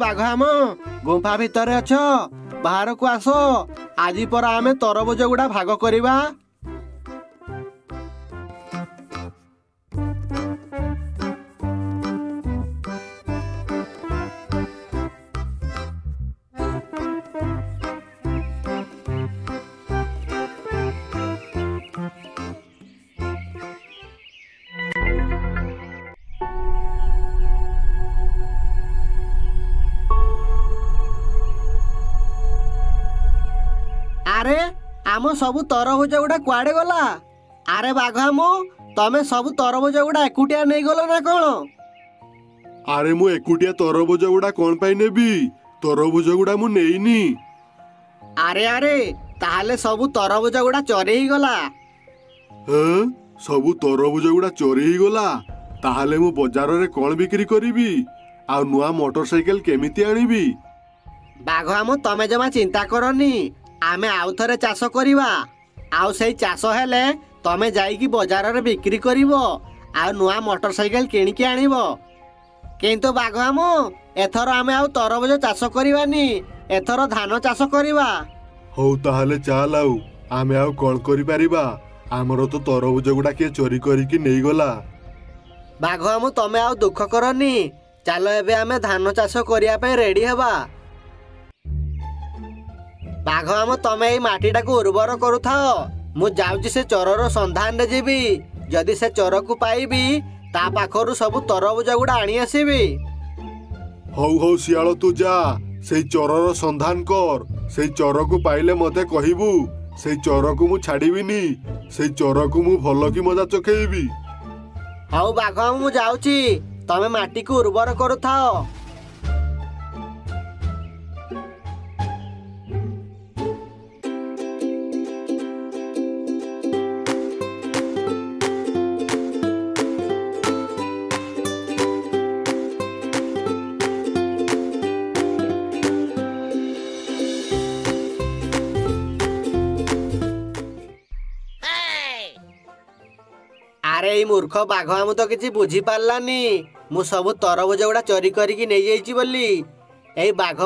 ବାଘ ଗୁମ୍ଫା ଭିତରେ ଅଛ, ବାହାରକୁ ଆସ। ଆଜି ପରା ଆମେ ତରଭୁଜ ଗୁଡା ଭାଗ କରିବା। ଆରେ ଆମ ସବୁ ତରଭୁଜ ଗୁଡା କୁଆଡେ ଗଲା? ଆରେ ବାଘ ତମେ ସବୁ ତରଭୁଜ ଗୁଡା ଏକୁଟିଆ ନେଇଗଲ ନା କଣ? ଆରେ ମୁଁ ଏକୁଟିଆ ତରଭୁଜ ଗୁଡା କଣ ପାଇଁ ନେବି? ତରଭୁଜ ଗୁଡା ମୁଁ ନେଇନି। ଆରେ ତାହେଲେ ସବୁ ତରଭୁଜ ଗୁଡା ଚୋରି ହେଇଗଲା। ସବୁ ତରଭୁଜ ଗୁଡା ଚୋରି ହେଇଗଲା? ତାହେଲେ ମୁଁ ବଜାରରେ କଣ ବିକ୍ରି କରିବି? ଆଉ ନୂଆ ମୋଟର ସାଇକେଲ କେମିତି ଆଣିବି? ବାଘ ତମେ ଜମା ଚିନ୍ତା କରନି। ଆମେ ଆଉ ଥରେ ଚାଷ କରିବା। ଆଉ ସେଇ ଚାଷ ହେଲେ ତମେ ଯାଇକି ବଜାରରେ ବିକ୍ରି କରିବ ଆଉ ନୂଆ ମୋଟର ସାଇକେଲ କିଣିକି ଆଣିବ। କିନ୍ତୁ ବାଘ ଏଥର ଆମେ ଆଉ ତରଭୁଜ ଚାଷ କରିବାନି, ଏଥର ଧାନ ଚାଷ କରିବା। ହଉ ତାହେଲେ ଚାଲ, ଆଉ ଆମେ ଆଉ କଣ କରିପାରିବା? ଆମର ତ ତରଭୁଜ ଗୁଡା କିଏ ଚୋରି କରିକି ନେଇଗଲା। ବାଘ ତମେ ଆଉ ଦୁଃଖ କରନି। ଚାଲ ଏବେ ଆମେ ଧାନ ଚାଷ କରିବା ପାଇଁ ରେଡି ହେବା। ବାଘ ତମେ ଏଇ ମାଟିଟାକୁ ଉର୍ବର କରୁଥାଅ। ମୁଁ ଯାଉଛି ସେ ଚୋରର ସନ୍ଧାନରେ ଯିବି। ଯଦି ସେ ଚୋରକୁ ପାଇବି, ତା ପାଖରୁ ସବୁ ତରଭୁଜ ଗୁଡା ଆଣି ଆସିବି। ହଉ ଶିଆଳ, ତୁ ଯା, ସେଇ ଚୋରର ସନ୍ଧାନ କର। ସେଇ ଚୋରକୁ ପାଇଲେ ମତେ କହିବୁ। ସେଇ ଚୋରକୁ ମୁଁ ଛାଡିବିନି। ସେଇ ଚୋରକୁ ମୁଁ ଭଲ କି ମଜା ଚଖେଇବି। ହଉ ବାଘ ମୁଁ ଯାଉଛି, ତମେ ମାଟିକୁ ଉର୍ବର କରୁଥାଅ। ଆରେ ଏଇ ମୂର୍ଖ ବାଘ ତ କିଛି ବୁଝି ପାରିଲାନି ମୁଁ ସବୁ ତରଭୁଜ ଗୁଡା ଚୋରି କରିକି ନେଇଯାଇଛି ବୋଲି। ଏଇ ବାଘ